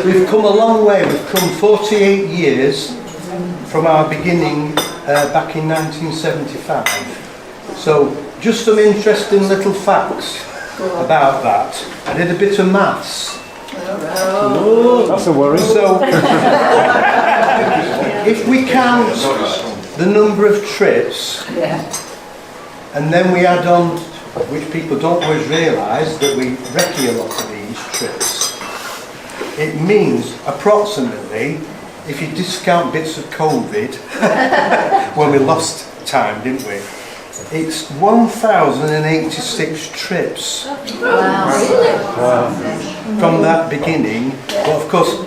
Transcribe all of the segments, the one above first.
We've come a long way. We've come 48 years from our beginning back in 1975. So just some interesting little facts about that. I did a bit of maths. Oh, that's a worry. So if we count the number of trips and then we add on, which people don't always realise, that we recce a lot of these trips, it means approximately, if you discount bits of COVID, when we lost time, didn't we? It's 1,086 trips. Wow. From that beginning. But of course,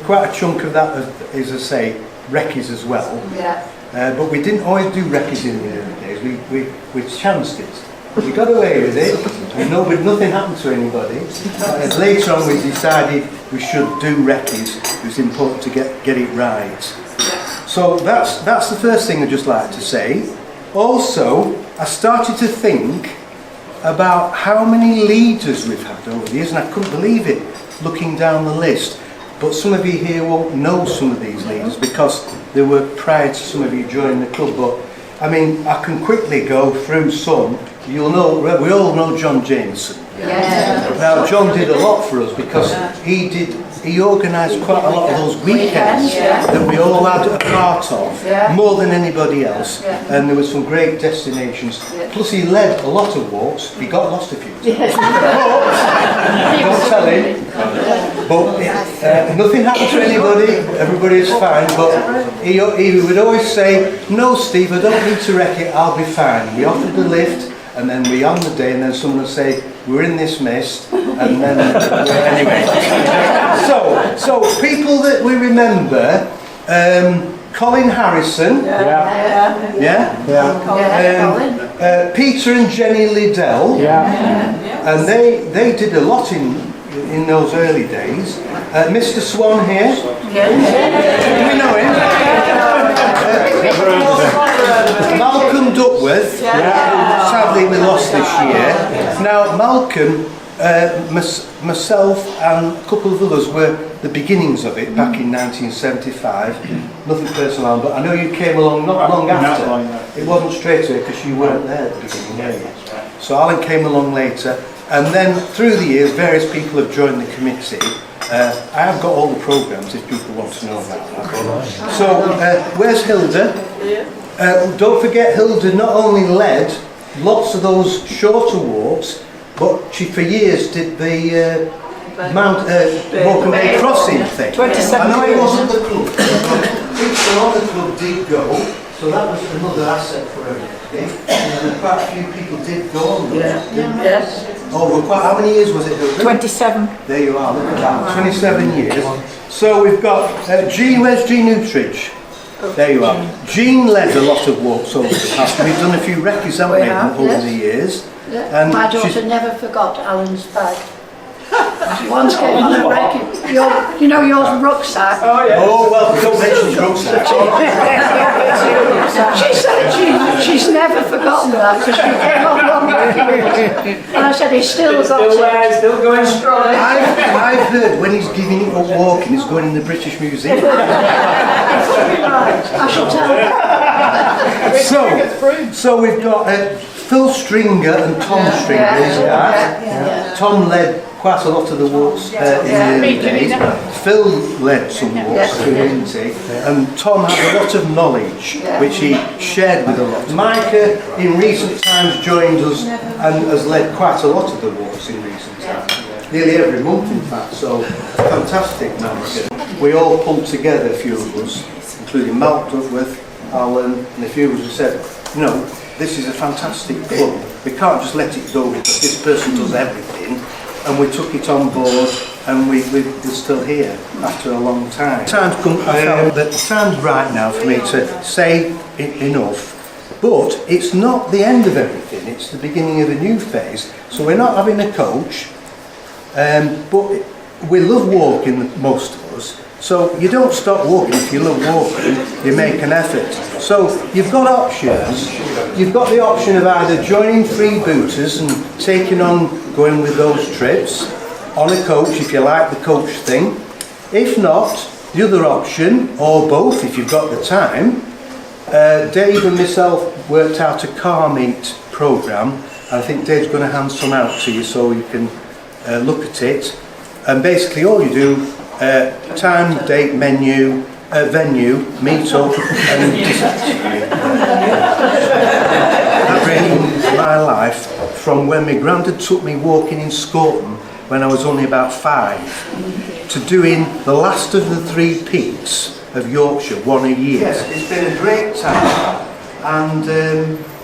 quite a chunk of that is, as I say, recce's as well. But we didn't always do recce's in the early days. We chanced it. We got away with it. Nothing happened to anybody. And later on, we decided we should do recce's. It was important to get it right. So that's the first thing I'd just like to say. Also, I started to think about how many leaders we've had over the years, and I couldn't believe it looking down the list. But some of you here won't know some of these leaders because they were prior to some of you joining the club. But I mean, I can quickly go through some. You'll know, we all know John Jameson. Yeah. Now, John did a lot for us because he did he organised quite a lot of those weekends that we all had a part of, more than anybody else, and there were some great destinations. Plus he led a lot of walks. He got lost a few times. Don't tell him. But nothing happened to anybody. Everybody's fine. But he would always say, "No, Steve, I don't need to wreck it. I'll be fine." We offered the lift, and then we on the day, and then someone would say, "We're in this mist," and then anyway. So people that we remember, Colin Harrison, Peter and Jenny Liddell, and they did a lot in those early days. Mr. Swan here, do we know him? Malcolm Duckworth, sadly we lost this year. Now Malcolm, myself and a couple of others were the beginnings of it back in 1975. Nothing personal, but I know you came along not long after. It wasn't straight away because you weren't there at the beginning, were you? So Alan came along later, and then through the years various people have joined the committee. I have got all the programmes if people want to know about that. So where's Hilda? Don't forget, Hilda not only led lots of those shorter walks, but she for years did the Morecambe Bay crossing thing. 27 I know it years. wasn't the club, but people on the club did go, so that was another asset for everybody. And quite a few people did go on those, didn't they? Oh, well, how many years was it, Hilda? 27. There you are, look at that, 27 years. So we've got Jean, where's Jean Utridge? There you are. Jean led a lot of walks over the past. We've done a few recce's, haven't we, over the years. And my daughter never forgot Alan's bag. She once came on a wrecking. You know yours rucksack? Oh, yeah. Oh, well, don't mention his rucksack. She said she's never forgotten that because she came on one wrecking. And I said, he's still got it. Still going strong. I've heard when he's giving it up walking, he's going in the British Museum. I shall tell her. So we've got Phil Stringer and Tom Stringer, these guys. Tom led quite a lot of the walks in the early days. Phil led some walks too, didn't he? And Tom had a lot of knowledge which he shared with a lot. Mica in recent times joined us and has led quite a lot of the walks in recent times. Nearly every month in fact, so fantastic Mica. We all pulled together, a few of us, including Malk Duckworth, Alan and a few of us who said, no, this is a fantastic club. We can't just let it go because this person does everything. And we took it on board, and we're still here after a long time. I felt that the time's right now for me to say enough, but it's not the end of everything, it's the beginning of a new phase. So we're not having a coach, but we love walking, most of us. So you don't stop walking if you love walking, you make an effort. So you've got options. You've got the option of either joining freebooters and taking on going with those trips on a coach if you like the coach thing. If not, the other option, or both if you've got the time, Dave and myself worked out a car meet programme. I think Dave's going to hand some out to you so you can look at it. And basically all you do, time, date, venue, meet up, and that brings my life from when my granddad took me walking in Scotland when I was only about 5 to doing the last of the 3 peaks of Yorkshire, one a year. Yes, it's been a great time, and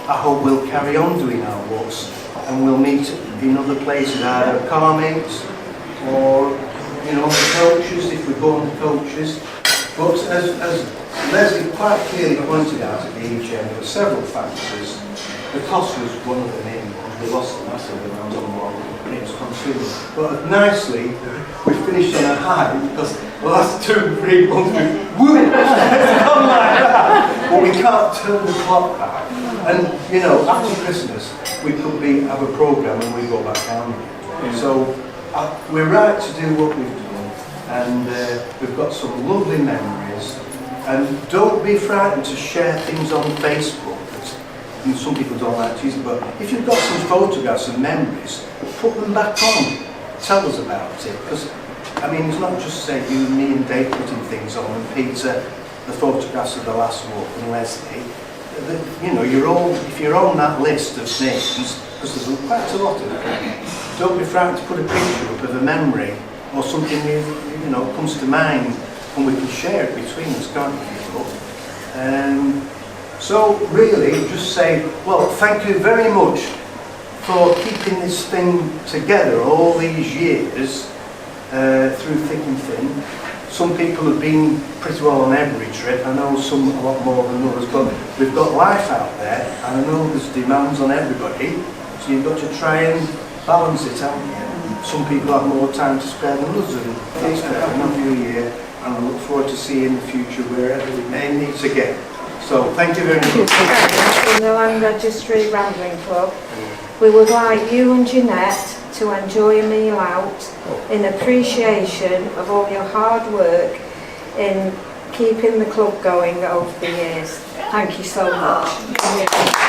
I hope we'll carry on doing our walks and we'll meet in other places, either car meets or the coaches, if we go on the coaches. But as Leslie quite clearly pointed out at the EGM, there were several factors. The cost was one of them, we lost the matter when I was on one, it was consumed. But nicely, we finished on a high because the last 2-3 months we've gone like that. But we can't turn the clock back. And after Christmas, we could have a programme and we go back down again. So we're right to do what we've done, and we've got some lovely memories. And don't be frightened to share things on Facebook. Some people don't like to use it, but if you've got some photographs and memories, put them back on. Tell us about it, because I mean, it's not just say you, me and Dave putting things on, and Peter, the photographs of the last walk, and Leslie. You know, you're all, if you're on that list of names, because there's quite a lot of them, don't be frightened to put a picture up of a memory or something you know comes to mind, and we can share it between us, can't we? So really, just say, well, thank you very much for keeping this thing together all these years, through thick and thin. Some people have been pretty well on every trip. I know some a lot more than others, but we've got life out there, and I know there's demands on everybody, so you've got to try and balance it out. Some people have more time to spare than others, and thanks for having a new year, and I look forward to seeing you in the future wherever we may meet again. So thank you very much. From the Land Registry Rambling Club, we would like you and Jeanette to enjoy a meal out in appreciation of all your hard work in keeping the club going over the years. Thank you so much.